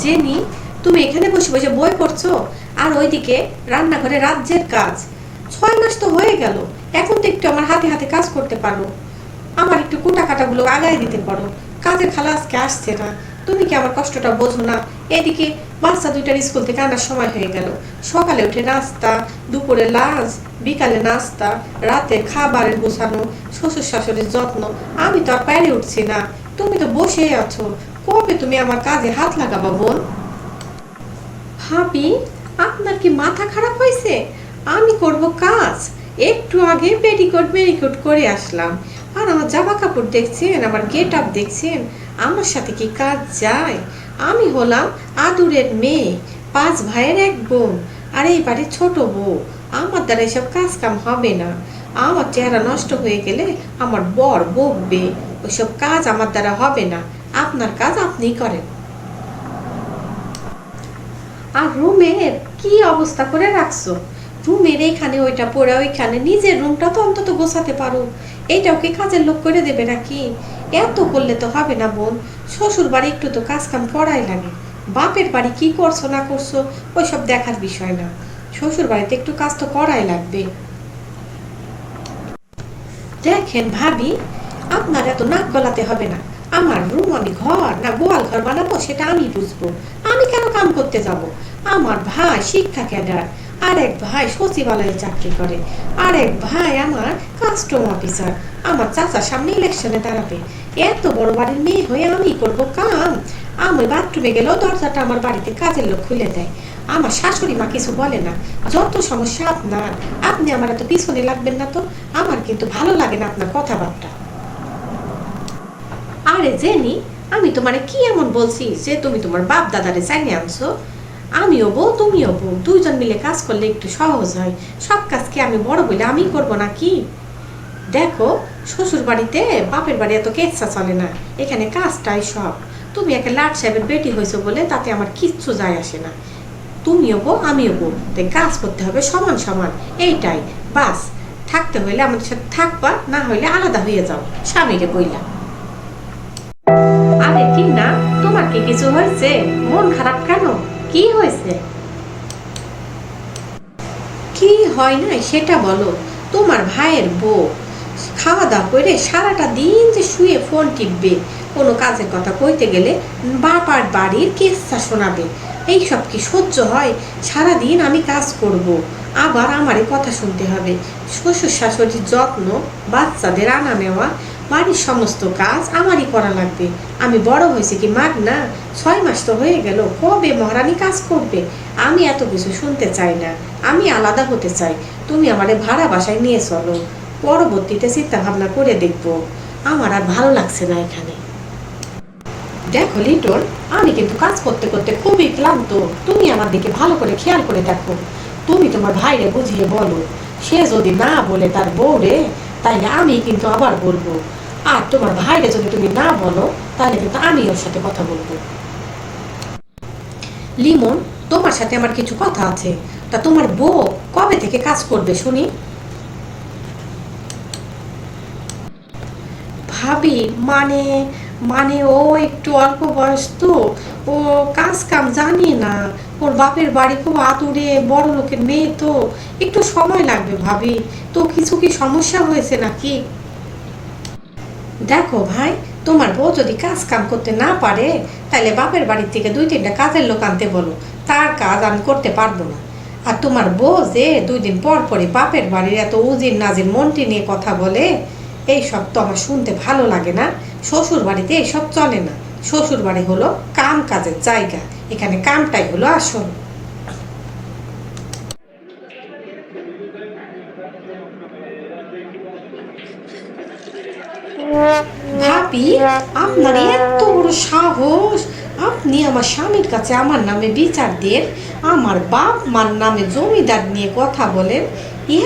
Jenny, তুমি এখানে বসে বসে বই পড়ছো আর ওইদিকে রান্নাঘরে রাজ্যের কাজ। 6 মাস তো হয়ে গেল, এখন তো একটু আমার হাতে হাতে কাজ করতে পারো, আমার একটু কুটা কাটাগুলো আগায় দিতে পারো। কাজের খালা আজকে আসছে না, তুমি কি আমার কষ্টটা বোঝো না? এদিকে বাচ্চা দুইটার স্কুল থেকে আনার সময় হয়ে গেল, সকালে উঠে নাস্তা, দুপুরে লাঞ্চ, বিকালে নাস্তা, রাতে খাবারের গোছানো, শ্বশুর শাশুড়ির যত্ন, আমি তো আর পারে উঠছি না। তুমি তো বসেই আছো, কবে তুমি আমার কাজে হাত লাগাবা বোন? ভাবি, আপনার কি মাথা খারাপ হয়েছে? আমি করব কাজ? একটু আগে পেটিকোট মেরিকোট করে আসলাম, আর আমার জামা কাপড় দেখছেন, আমার গেট আপ দেখছেন, আমার সাথে কি কাজ যায়? আমি হলাম আদুরের মেয়ে, 5 ভাইয়ের এক বোন, আর এই বাড়ির ছোট বউ। আমার দ্বারা এসব কাজ কাম হবে না। আমার চেহারা নষ্ট হয়ে গেলে আমার বর বকবে, ওইসব কাজ আমার দ্বারা হবে না। আপনার কাজ আপনিই করেন। আর রুমের কি অবস্থা করে রাখছো? রুমের এখানে ওইটা পড়ে ওইখানে, নিজের রুমটা তো অন্তত গোছাতে পারো। এইটাও কি কাজের লোক করে দেবে নাকি? এত করলে তো হবে না বোন। শ্বশুর বাড়ি একটু তো কাজ কাম করাই লাগে। বাপের বাড়ি কি করছো না করছো ওইসব দেখার বিষয় না, শ্বশুর বাড়িতে একটু কাজ তো করাই লাগবে। দেখেন ভাবি, আপনার এত নাক গলাতে হবে না। আমার রুম আমি ঘর না গোয়াল ঘর বানাবো সেটা আমি বুঝবো। আমি কেন কাম করতে যাব? আমার ভাই শিক্ষা ক্যাডার, আর এক ভাই সচিবালয়ে চাকরি করে, আর এক ভাই আমার কাস্টম অফিসার। আমার চাচার সামনে ইলেকশনে দাঁড়াবে। এত বড় বাড়ির মেয়ে হয়ে আমি করব কাম? আমি বাথরুমে গেলেও দরজাটা আমার বাড়িতে কাজের লোক খুলে দেয়। আমার শাশুড়ি মা কিছু বলে না। যত সমস্যা আপনার, আপনি আমার এত পিছনে লাগবেন না তো। আমার কিন্তু ভালো লাগে না আপনার কথাবার্তা। আরে জেনি, আমি তোমারে কি এমন বলছি যে তুমি তোমার বাপ দাদারে চাইনে আনছো? আমিও বউ তুমিও বউ, দুইজন মিলে কাজ করলে একটু সহজ হয়। সব কাজ কি আমি বড় বলে আমি করবো নাকি? দেখো, শ্বশুর বাড়িতে বাপের বাড়ি এত কেচ্ছা চলে না, এখানে কাজটাই সব। তুমি একটা লাট সাহেবের বেটি হয়েছো বলে তাতে আমার কিচ্ছু যায় আসে না। তুমিও বউ আমিও বউ, তাই কাজ করতে হবে সমান সমান, এইটাই বাস। থাকতে হইলে আমাদের সাথে থাকবা, না হইলে আলাদা হয়ে যাও, স্বামীরে বইলা। আরে ঠিক না, তোমার কি কিছু হয়েছে? মন খারাপ কেন? কি হয়েছে? কি হয় নাই সেটা বলো। তোমার ভাইয়ের বউ খাওয়া দাওয়া করে সারাটা দিন যে শুয়ে ফোন টিপবে, কোনো কাজের কথা কইতে গেলে বাবার বাড়ির কেচ্ছা শোনাবে। এইসব কি সহ্য হয়? সারাদিন আমি কাজ করব, আবার আমারই কথা শুনতে হবে। শ্বশুর শাশুড়ির যত্ন, বাচ্চাদের আনা নেওয়া, বাড়ির সমস্ত কাজ আমারই করা লাগবে। আমি বড় হয়েছে কি মাগ না? 6 মাস তো হয়ে গেল, কবে মহারানী কাজ করবে? আমি এত কিছু শুনতে চাই না, আমি আলাদা হতে চাই। তুমি আমারে ভাড়া বাসায় নিয়ে চলো, পরবর্তীতে চিন্তা ভাবনা করে দেখবো। আমার আর ভালো লাগছে না এখানে। দেখো লিটন, আমি কিন্তু কাজ করতে করতে খুবই ক্লান্ত। তুমি আমার দিকে ভালো করে খেয়াল করে দেখো। তুমি তোমার ভাইরে বুঝিয়ে বলো, সে যদি না বলে তার বউরে, তাইলে আমি কিন্তু আবার বলবো। আর তোমার ভাইরে যদি তুমি না বলো, তাহলে কিন্তু আমি ওর সাথে কথা বলবো। লিমন, তোমার সাথে আমার কিছু কথা আছে। তা তোমার বউ কবে থেকে কাজ করবে শুনি? ভাবি, মানে মানে ও একটু অল্প বয়স তো, ও কাজ কাম জানি না। ওর বাপের বাড়ি খুব আদুরে, বড় লোকের মেয়ে তো, একটু সময় লাগবে ভাবি। তো কিছু কি সমস্যা হয়েছে নাকি? দেখো ভাই, তোমার বউ যদি কাজ কাম করতে না পারে, তাহলে বাপের বাড়ির থেকে 2-3টা কাজের লোক আনতে বলো। তার কাজ আমি করতে পারবো না। আর তোমার বউ যে 2 দিন পর পরই বাপের বাড়ির এত উজির নাজির মন্ত্রী নিয়ে কথা বলে, এইসব তো আমার শুনতে ভালো লাগে না। শ্বশুর বাড়িতে এসব চলে না। শ্বশুর বাড়ি হলো কাম কাজের জায়গা, এখানে কামটাই হলো আসল। ভাবি, আপনার এত বড় সাহস! আপনি আমার স্বামীর কাছে আমার নামে বিচার দেন, আমার বাপ মার নামে জমিদার নিয়ে কথা বলেন।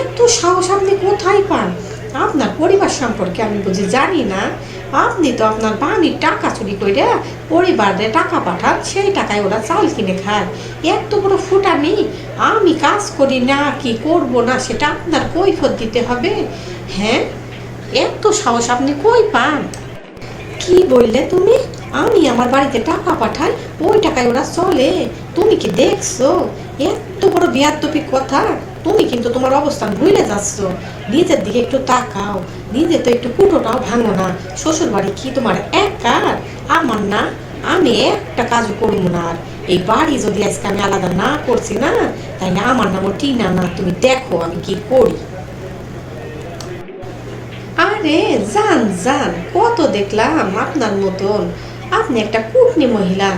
এত সাহস আপনি কোথায় পান? আপনার পরিবার সম্পর্কে আমি বুঝি জানি না? আপনি তো আপনার বাড়ির টাকা চুরি করে পরিবারে টাকা পাঠান, সেই টাকায় ওরা চাল কিনে খায়। এত বড় ফুটানি! আমি কাজ করি না কি করব না সেটা আপনার কৈফিয়ত দিতে হবে। হ্যাঁ, এত সাহস আপনি কই পান? কি বললে তুমি? আমি আমার বাড়িতে টাকা পাঠাই, ওই টাকায় ওরা চলে। তুমি কি দেখছো? এত বড় বিয়াদ্দপি কথা। তুমি কিন্তু তোমার অবস্থান ভুলে যাচ্ছ। নিজের দিকে একটু তাকাও। নিজে তো একটু কুটোটাও ভাঙো না। শ্বশুর বাড়ি কি তোমার একার? আমার না। আমি একটা কাজও করবো না। আর এই বাড়ি যদি আজকে আমি আলাদা না করছি না, তাইলে আমার নামও টিনা না। তুমি দেখো আমি কি করি। আরে যান যান, কত দেখলাম আপনার মতন। আপনি একটা কুটনি মহিলা।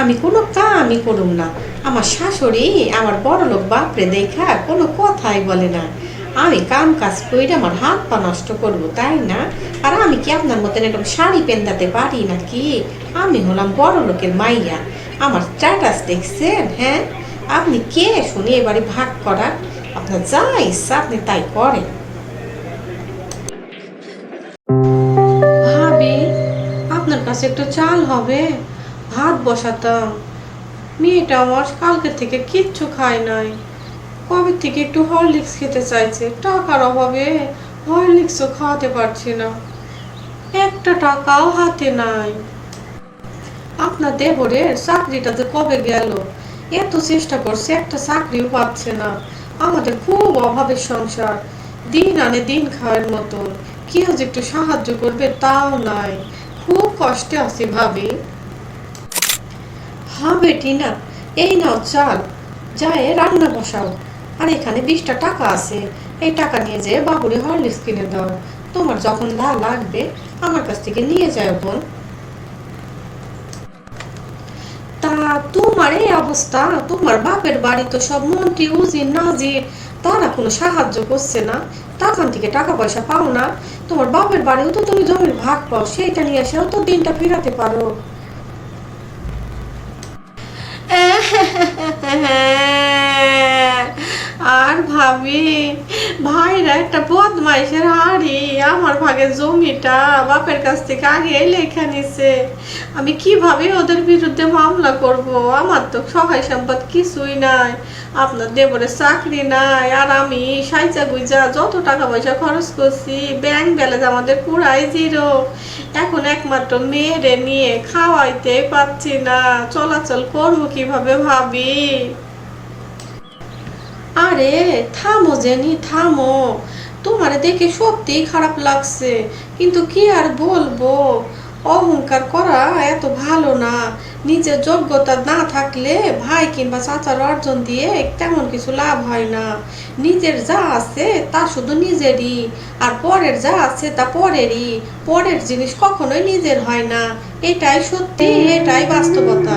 আমি কোনো কামই করুম না। আমার শাশুড়ি আমার বড়লোক বাপরে দেখা কোনো কথাই বলে না। আমি কাম কাজ করে আমার হাত পা নষ্ট করবো, তাই না? আর আমি কি আপনার মতন এরকম শাড়ি পেন্দাতে পারি নাকি? আমি হলাম বড়লোকের মাইয়া। আমার স্ট্যাটাস দেখছেন? হ্যাঁ, আপনি কে শুনি এবারে ভাগ করার? আপনার যা ইচ্ছা আপনি তাই করেন। ভাবি, আপনার কাছে একটু চাল হবে? ভাত বসাতাম। মেয়েটা আমার কালকে থেকে কিচ্ছু খায় নাই। কবে থেকে একটু হরলিক্স খেতে চাইছে, টাকার অভাবে হরলিক্সও খাওয়াতে পারছি না। একটা টাকাও হাতে নাই। আপনার দেবরের চাকরিটা যে কবে গেল। এত চেষ্টা করছে, একটা চাকরিও পাচ্ছে না। আমাদের খুব অভাবের সংসার। দিন আনে দিন খাওয়ার মতন। কেউ যে একটু সাহায্য করবে তাও নাই। খুব কষ্টে আছি ভাবি। হ্যাঁ বেটি না, এই নাও চাল, যায় রান্না বসাও। আর এখানে 20টা টাকা আছে। এই টাকা নিয়ে যেয়ে বাবুরে হরলিক্স কিনে দাও। তোমার যখন লাগবে আমার কাছ থেকে নিয়ে যাও বোন। তা তোমার এই অবস্থা, তোমার বাপের বাড়ি তো সব মন্ত্রী উজির নাজির, তারা কোনো সাহায্য করছে না। তখন থেকে টাকা পয়সা পাও না। তোমার বাপের বাড়িও তো তুমি জমির ভাগ পাও, সেইটা নিয়ে এসেও তো দিনটা ফিরাতে পারো। আর ভাবি, ভাইরা একটা বদমাইশের হাড়ি আমার ভাগের জমিটা বাপের কাছ থেকে আগে লেখা নিছে। আমি কিভাবে ওদের বিরুদ্ধে মামলা করব? আমার তো সহায় সম্পদ কিছুই নাই। আপনার দেবরের চাকরি নাই। আর আমি সাইজা গুইজা যত টাকা পয়সা খরচ করছি, ব্যাংক ব্যালেন্স আমাদের পুরাই জিরো। এখন একমাত্র মেয়েরে নিয়ে খাওয়াইতে পারছি না। চলাচল করবো কিভাবে ভাবি? আরে থামো জেনি, থামো। তোমারে দেখে সত্যিই খারাপ লাগছে, কিন্তু কি আর বলবো। অহংকার করা এত ভালো না। নিজের যোগ্যতা না থাকলে ভাই কিংবা চাচার অর্জন দিয়ে তেমন কিছু লাভ হয় না। নিজের যা আছে তা শুধু নিজেরই, আর পরের যা আছে তা পরেরই। পরের জিনিস কখনোই নিজের হয় না। এটাই সত্যি, এটাই বাস্তবতা।